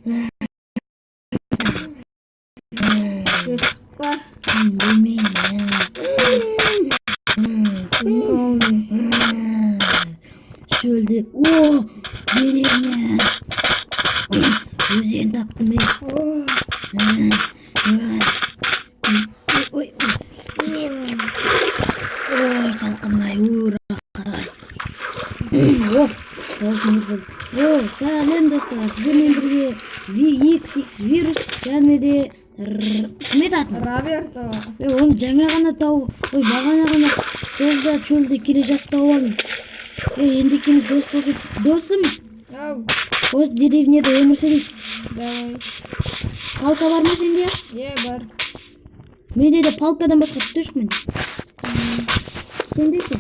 Çıkma. Bilmeyim. Şöyle. Oo. Gelin ya. Yüzüğünü taktım ben. Oy. Salkınay. Rakatay. Selam dostlar. Sizinle birlikte XX virüs gelmedi. Kime tattın? Roberto. Onu жаңа ғана тауып, бағана ғана жолда чөлде келе жатты алам. Енді екеуміз дос болып досым. Осы деревняда өмір сүрейік. Давай. Палка бар ма сенде? Бар. Менде де палкадан басқа түк жоқ. Сенде ше?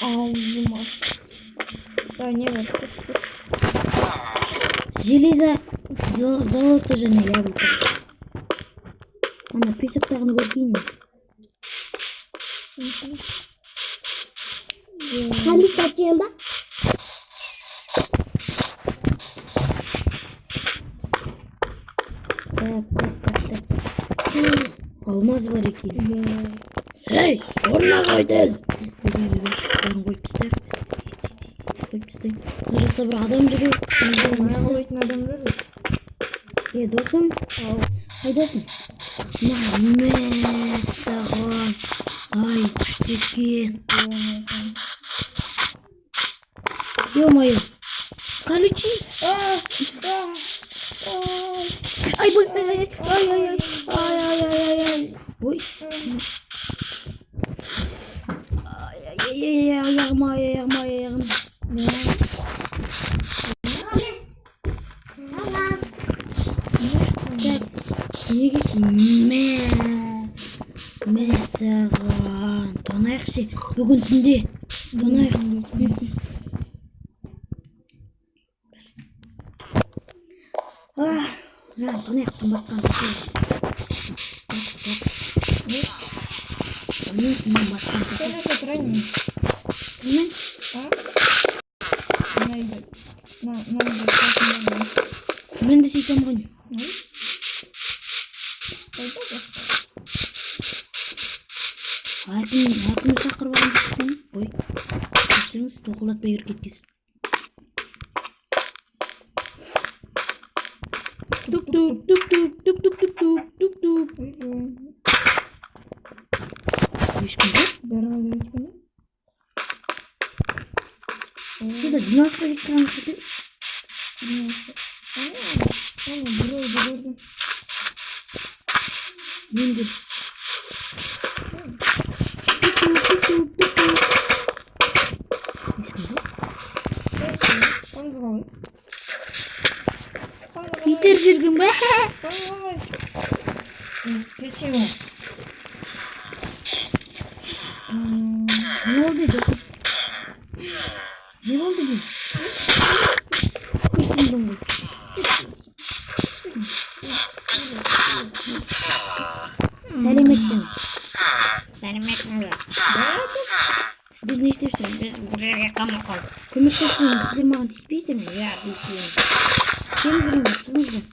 Ağzıma. Daha ne var? Железо золото және яблоко. Ана песоктағыны көрейін. Қандай тачен ба? Алмаз бар екен. Ей, орнына қойдыңыз. Орын қойып тастайық. Қойып тастайық. Мына жақта бір адам жүр. Мына қойтын адам жүр. Досым, қайдасың? Мәссаған. Ай, күшті екен. Ё-моё. Колючий. Ай, бой, ай. Ой. Аяғым. Мәссаған. Тонайықшы. Бүгін түнде. Тонайық. Тонайық қымбатқан. Söyle Тренин. Мен? Мен де сөйтем ғой. Әркім шақырып алған жоқсың. Ой, кешіріңіз, тоқылатпай кіріп кеткесін. Тук-тук. Ешкім жоқ? Бәрі өткені? Сюда 90 экран купил. Gördüm. Bildim. Peter жүргін бе? Geçiyor. Ne oldu dostum? Ne oldu bu? Kırsın bu. Сәлеметсің бе? Сіздер не істепсіңіз? Біз бұл жерге қамап қалдық. Көмектесіңіз, сіздер маған тиіспейсіздер ме? Иә, тиіспейміз. Келіңіздер, шығыңыздар.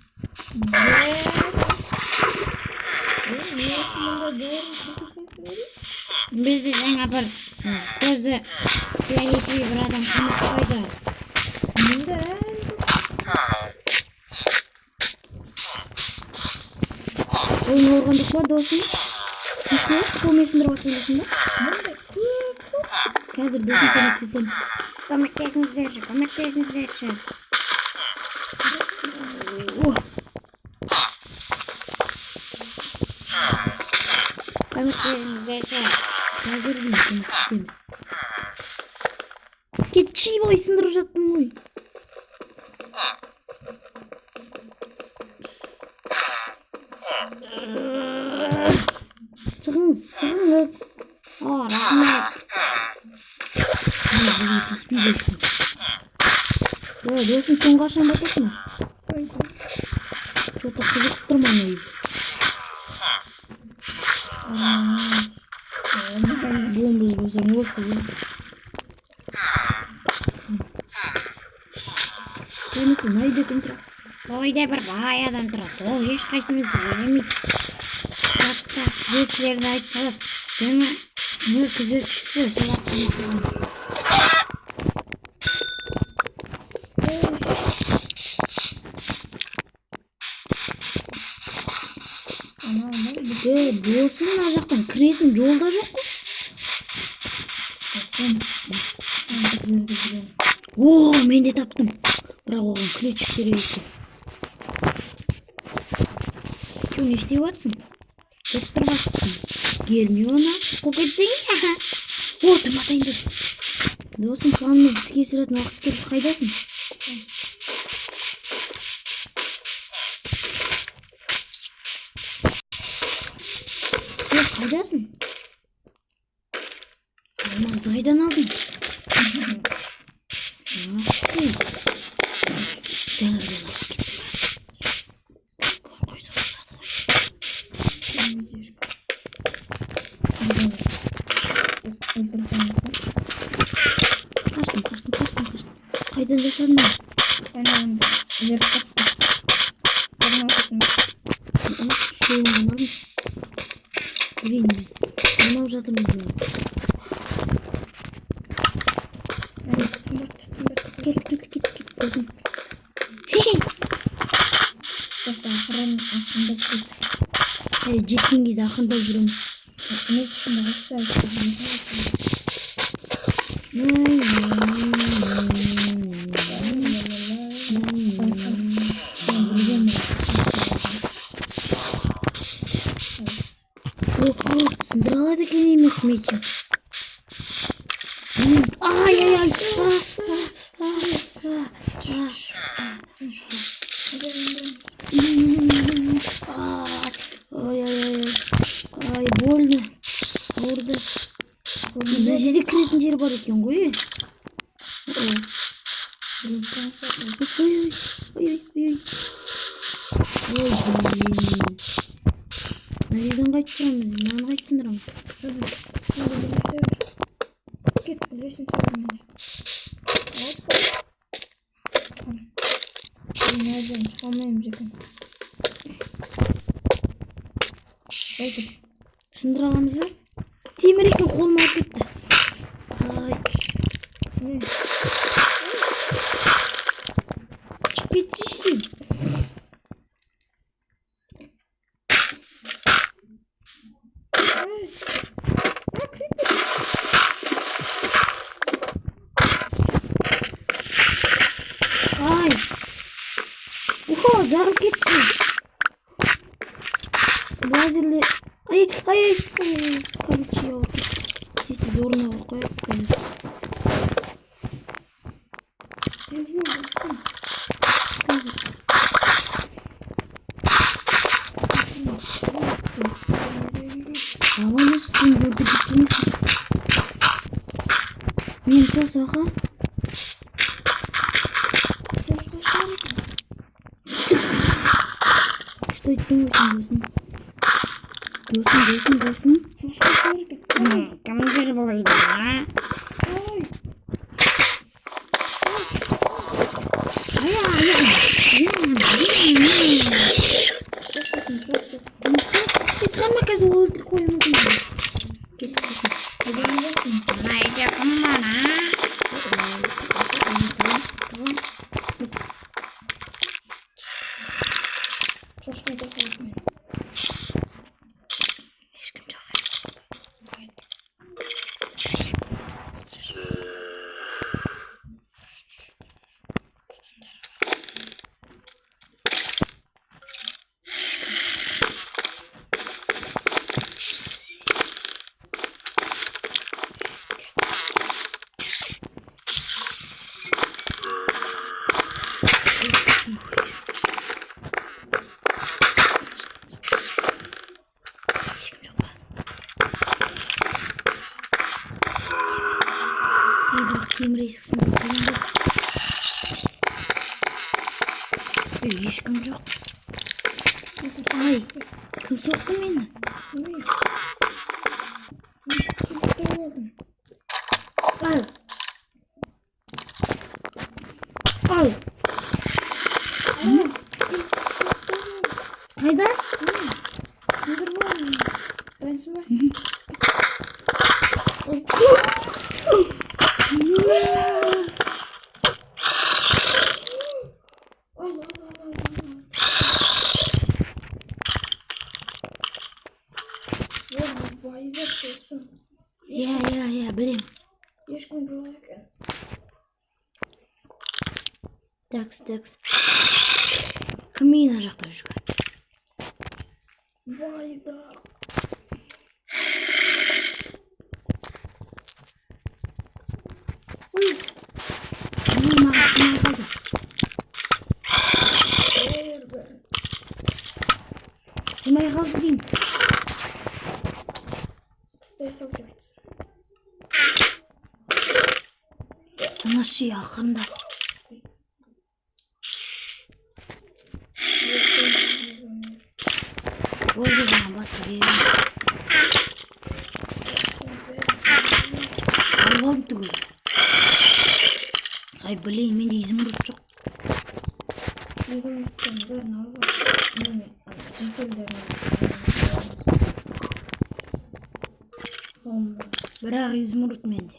Бізді жаңа бір көзі фиолетовый бір адам қамап қойды. Ойын орғандық па досым? Несіне қолмесіндіріп атылысың ба? Қазір досым көмектесем. Көмектесіңіздерші. Көмектесіңіздерші. Қазір көмектесеміз. Кетші бой сындырып жаттым ғой. Шығыңыз. Рахмет. Досым күн қашан батасың? Что-то қызық тұрман ой. Бомбыз болсаң осы бұл. Koymuşsun. Haydi kontra. Oyda bir bayadan тұрады. Ол ешқайсымызды ойламайды. Hatta күзетшілерді айтсалар, жаңа күзетшісі солап қойған. Болсын, мына жақтан кіретін жолда жоқ қой. О, мен де таптым. Бірақ оған ключик керек екен. Че, не істеп жатсың? Доктор бассың. Гермиона, қоқ етсең? О, тұрматайын деп. Досым, планымызды іске асыратын уақыт келіп қайдасың? Қайдасың? Алмазды қайдан алдың? Қаштым. Қайдан жасадың? Мынау жатырмыз бұл. Кет досым. Жеткен кезде ақындап жүреміз. Сындыра алады екен емес мечім. Ай. Ай, больно. Ауырды. Мына жерде кіретін жер бар екен ғой. Ой. Мына жерден қайтып тұрамыз. Мынаны қайтып сындырамыз. Кет, білесің сәлеменде. Мен әзім, шығалмайым жекін. Отыр. Сындыра аламыз ба? Темір екен, қолыма алып кетті. Не? Шығып кетсейсің. Ай. Ухо, жарып кетті. Лазерлер. Ай. Короче, я вот здесь зорно қойып қазір. Аманыз сен көрді кетеміз. Мен қосаға. Что айттың өзің? Досын. Шошқа шығар екен. Кімнің жері болайды? Çıkarma kız öldür koyma bunu. Git kızım. Haydi bana. Şoşqa da koymayın. Ешкім жоқ. Темір есіксін көтеріңді. Ешкім жоқ. Ай, кім соқты мені? Ай. Ешкім жоқ екен. Такс. Кім мені жақта жүрген? Байдақ. Ой. Маған қалды. Бер. Сымай қалды деймін. Тыстай сал кетсін. Тынышы ақырында. Болды ғана басқа керемін. Албам түгіл. Ай, білейін, менде изумруд жоқ. Изумруттың бәрін алып. Неме, жекелдерін алып. Бірақ изумруд менде.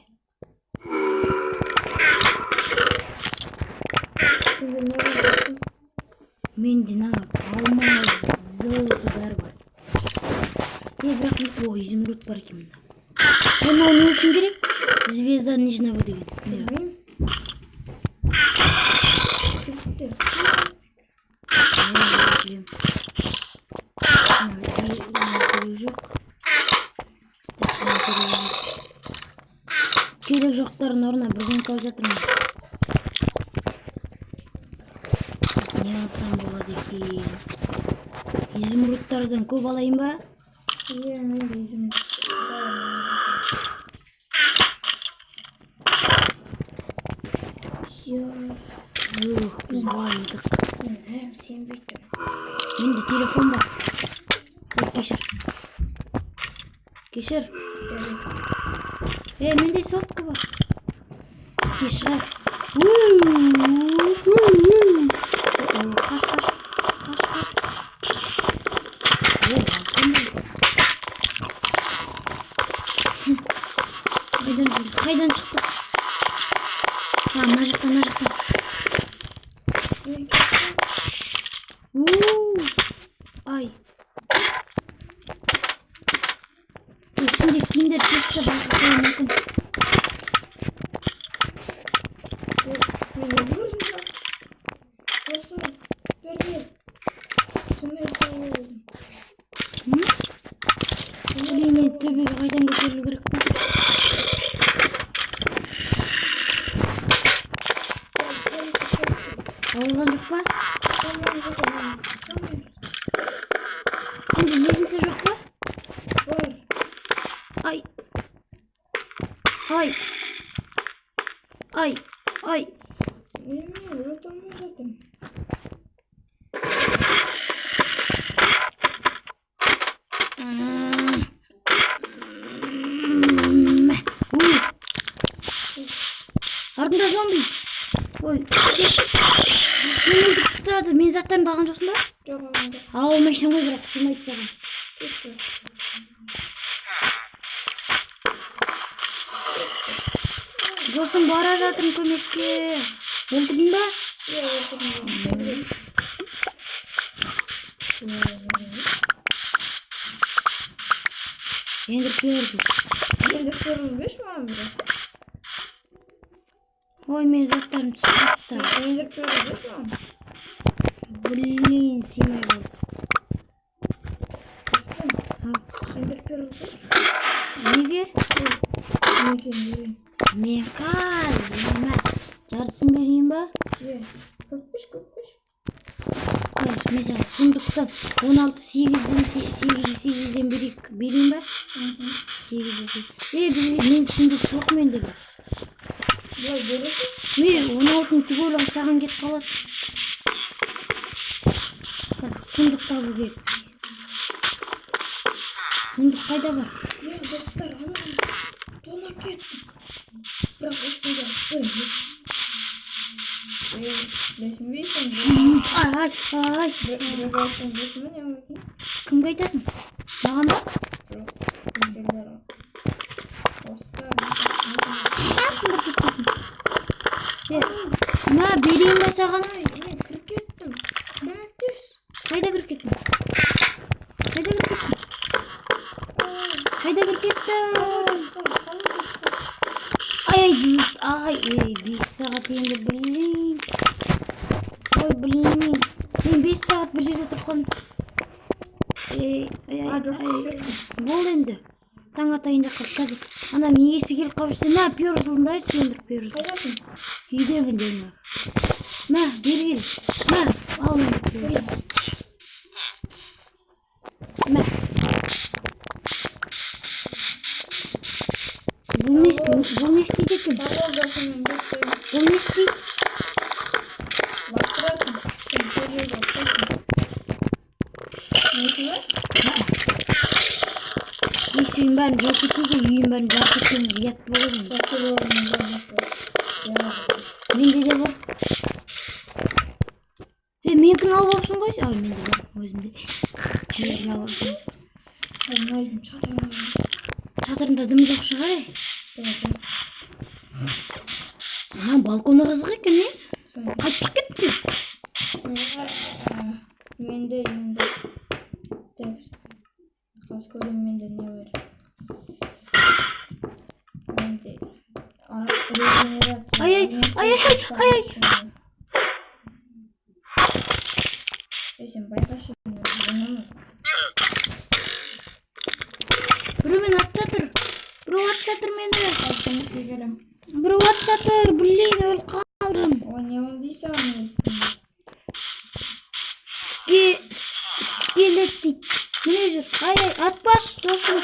Сенде не болсын? Менде алмаз, золото бәрі бар. Бірақ изумруд бар екен мында. Оны не үшін керек? Звезда нижнего деген. Білмеймін. Кілттер. Керек жоқтарын орнына бірден қалып жатырмын. Не алсам болады екен? Изумрудтардан көп алайын ба? Менде изумруд. Біз байыдық. Мен сенбейтін. Менде телефон бар. Кешір. Менде сотка бар. Кешір. Біз қайдан шықтық? Мына жақтан. Ай. Үстінде киімдер шешті байқауы мүмкін. Төбеге қайдан көтерілу керек пе? Ауырған жоқ па? Сенде егінсі жоқ па? Бар. Ай. Неме, өтілмей жатым. Артында зомби. Ой. Мені ұстады. Мен заттарымды алған жоқсын ба? Жоқ, алғанда. Алмайсың ғой, бірақ сылмайды саған. Кетті. Досым бара жатырмын көмекке. Өлтірдің ба? Өлтірдім. Ендір көрді. Енді көрінбеш маған бірі. Ой, мен заттарым түсіпті. Енді көрінбеш маған. Блин, симай болды. Енді көрінбеш. Неге? Неге? Мен қазір жартысын берейін ба? Көппеш. Mesela сұмдықтан 16-8'den берейін ба? 8'den. Мен сұмдық жоқ менде бір. Бұлай бересің? Мен 16'ның түгел саған кет қалады. Сұмдық табу керек. Сұмдық қайда бар? Достар, анам тона кеттім. Бірақ ешкімде Бесінбейсің? Ай. Біреу алсаң бесін не өтін? Кімге айтасың? Маған ба? Жоқ, кімдерлер ал. Достар, Сұмдық кеттесің. Берейін ба саған? мен кіріп кеттім. Көмектес. Қайда кіріп кеттің? Ай, Ай, 5 сағат енді білмеймін. Ой, білмеймін. Мен 5 сағат бір жерде тұрған. Бол енді. Таң атайында қып қазір. Ана егесі келіп қабышты. Мә, пиорыз ұлындай сөндір пиорыз. Қайдасың? Үйде білдеймін. Мә, бері кел. Мә, ал енді пиорыз. Мә. Бұл не істейді екен? Балолдасымен беттейін. Бұл не істейді? Бақтырасың. Сен көржейді бақтырасың. Несі бар? Есігін бәрін жоқ етейді, үйін бәрін жарқ етеміз, ұят болады. Бақыр орнын бақыр. Менде де бар. Менікін алып алыпсың ғой? Ай, менде бар, өзімде. Менікін алып алыпсың. Алмайдың чатырын. Чатырында дым жоқ шығар. Анан балконда қызық екен, не? Қайтып кетті. Менде енді. Текст. Қаз көрем менде не бар. Менде. Регенерация. Ай. Сен байқашы. Біреумен ат жатыр. Біреу ат жатыр мені. Келем. Біреу ат жатыр. Блин, өліп қалдым. Ой, не он дейсің? Скелет дейді. Міне жүр. Ай, атпаш, досым.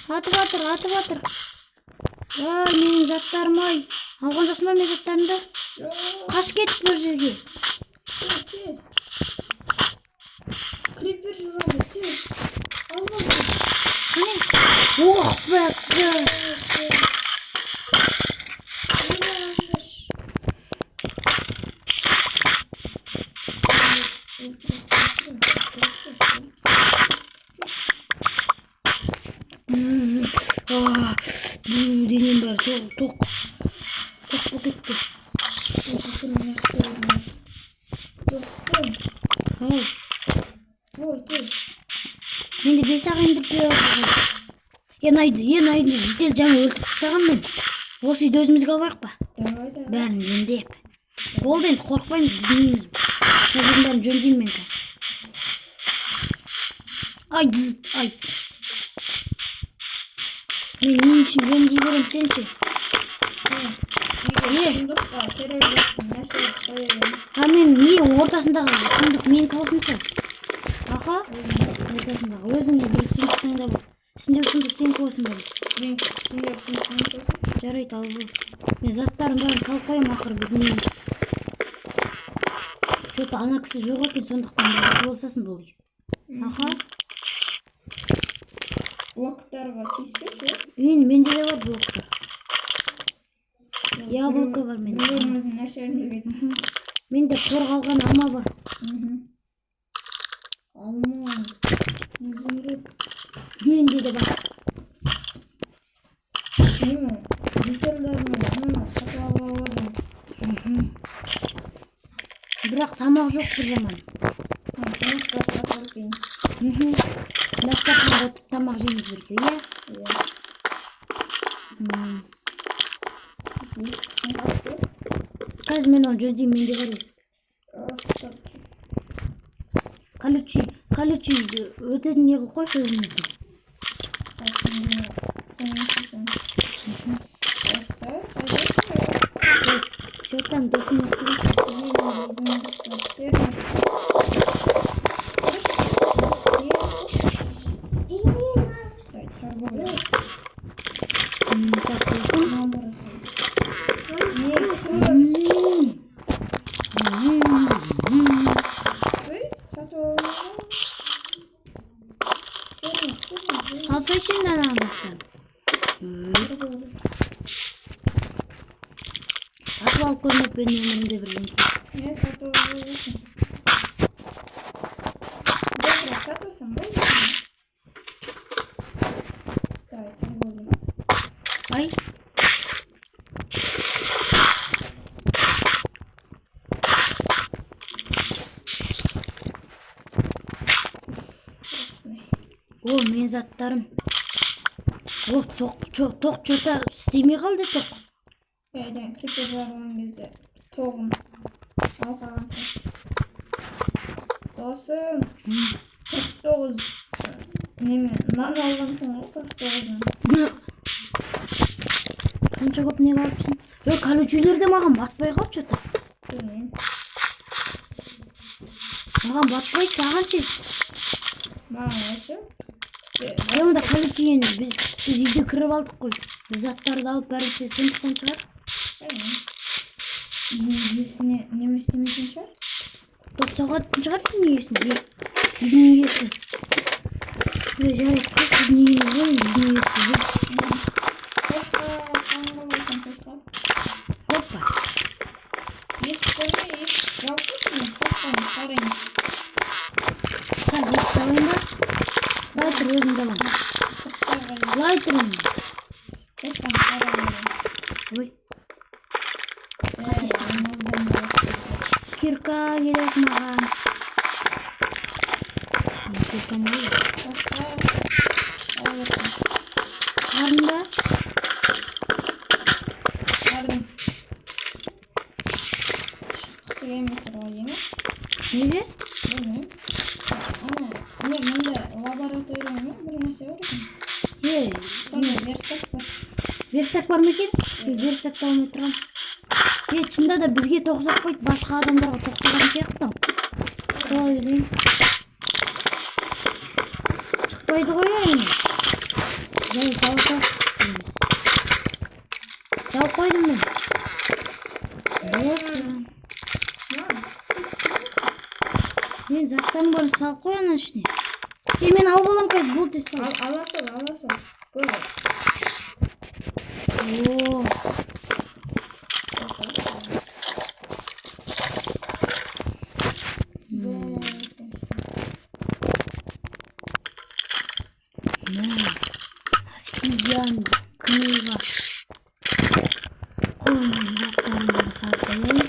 Атып атыр. Ай, менің заттарым ай. Алған жоқсын ба мен заттарымды? Қаш кетіп бір жерге. Тез. Крипер жүреді, тез. Алған. Қане? Ох, бәккі. Денем бәрі тоқ болып кетті. Достым. Ой, тез. менде 5 ақ ендіріп беріп. Енайды жедел жаңа өлтіріп тастаған мен. Осы үйді өзімізге алайық па? Давай. Бәрін жөндеп. Болды енді қорықпаймыз, білмейміз. Қазірдің бәрін жөндеймін мен қазір. Ай. Мен не үшін жөндей берем, сен ше? Мен не ортасындағы сұмдық менікі болсыншы? Аха? Ортасындағы. Өзіңе бір сұмдық таңдап. Үстіндегі сұмдық сенікі болсын бәрі. Жарайды, ал бұл. Мен заттарын бәрін салып қоям ақыры біз нейміз. Что-то ана кісі жоқ екен, сондықтан болсасын бұл. Аха? Блоктарға тиіспеші? Менде де бар блоктар. Яблоко бар менде. Өзіміздің нәрселерімізге тиіспеші. Менде қорғалған алма бар. Алмаз. Изумруд. Менде де бар. Неме? Бекерлерімен сатып алып алады. Бірақ тамақ жоқ бір жаман. Тамаққа сатып алып. Дастарханға отырып тамақ жейміз бірге, иә? Қазір мен оны жөндеймін, менде бар есік. Колючий өтетін не қылып қойшы өзімізді. Жөттен досым естеген. Так, салса үшін де анағындақтан. Сатып алып көрмеп мен өмірімде бірдеңке. Не сатып алып? Сатып болды? Ай. О, мен заттарым. О, тоқ жота істемей қалды тоқ. Әйден крипер жағылған кезде тоғым алқаған. Досым 49 неме нан алған соң 49-ын. Қанша көп не қалыпсың? Колючилер де маған батпай қалып что-то. Білмеймін. Маған батпайды, саған ше. Маған осы. Онда колючиен біз үйге кіріп алдық қой. Біз заттарды алып бәрі сондықтан шығар. Иесіне неме істемейтін шығар? Тоқсағатын шығар иесін. Үйдің иесі. Жарайды, біздің үйіміз ғой, үйдің иесі біз. Қошқа, қаңға болсын қошқа. Көп па? Есік көрме, есік жауып тұрсын, қошқаны қарайын. Қазір есік жауын ба? Лайтер өзім жауын. Лайтерін. Қошқаны қарайын. Ой. Кирка керек маған. Кирка ма? Қошқа, Қарын ба? қардың. Шыққысы келмей тұр ғой еңі. Неге? Білмеймін. Мұнда лаборатория ма? Бір нәрсе бар екен. Верстак бар. Верстак бар ма екен? Верстакта алмай тұрған. Шында да бізге тоқсақпайды, басқа адамдарға тоқсаған сияқты. Солай деймін. Шықпайды ғой әрине. Жай жауып қойдым мен. Осы. Мен заттарын барын салып қой ана ішіне. Мен алып алам қазір бұл тез сал. Аласың. Көрді. Ооо. Обсидиан, книга. Қоймен заттарын салып қояйын.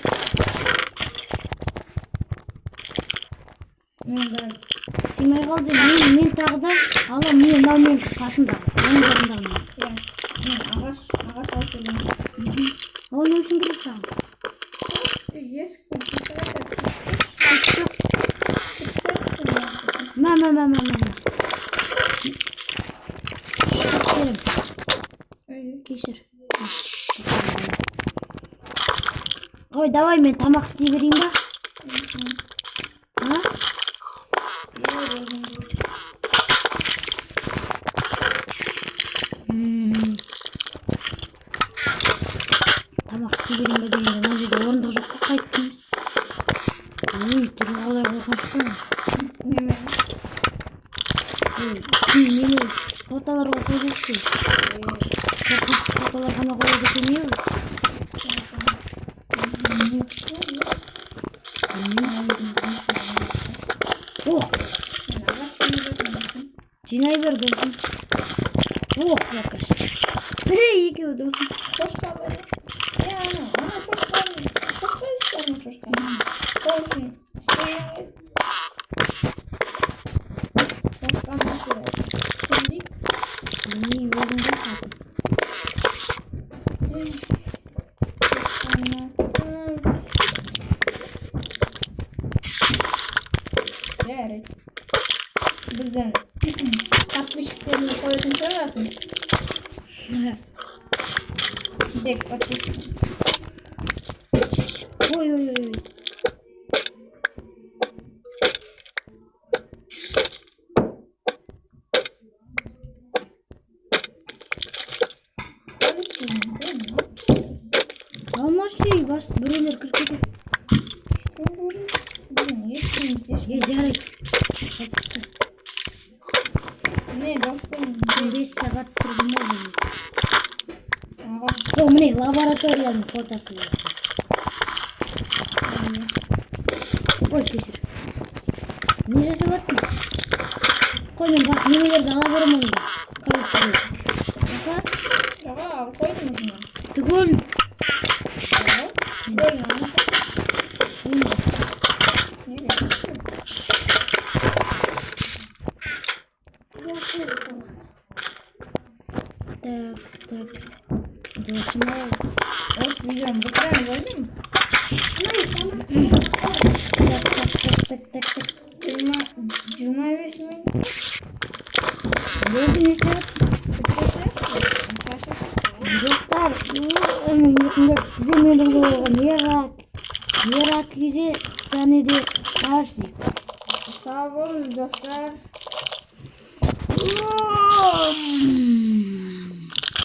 Симай қалды, мен тағы да алам, мен қасында. Оның жағындағы мен. Ағаш алып келген. Ол не үшін керек саған? Есік пен Кешір. Ой, давай мен тамақ істей берейін ба? Тамақ істей берейін ба дегенде, мына жерде орындық жоқ па, қайттыңыз? Ой, түрі қалай қорқынышты. Мені фотоларға қойдыршы. Қорқынышты фотолар ғана қойды көмейіз. Жинай бер досым. Бақыр. Екеуі досым. Қошқалар. Ана қошқаны. Қошқа істерін қошқаны. Сол үшін істеген ғой. Қошқаны істейік. Не, өзім жасадым. Жарайды. Бізден подписчиктеріне қоятын шығаратын. Дек подписчик. Ой. Алмаш үй, бас біреулер кіріп кетеді. Жарайды. Не, достым. 5 сағат тұрдым ғой. О, міне лабораторияның фотосы. Ой, кешір. Не жасап жатсың? Қой, мен бақ немелерді ала берем онда. Короче, Жаға, қойдым ұзына. түгел. Так. Do'stlar. O'z videomu bitiramiz oydimi? Tak. 25 ming. Bo'ldi nechta? Do'stlar, size ne bo'lgan? Merak yedi tanidi qarshi. Sağ olun dostlar.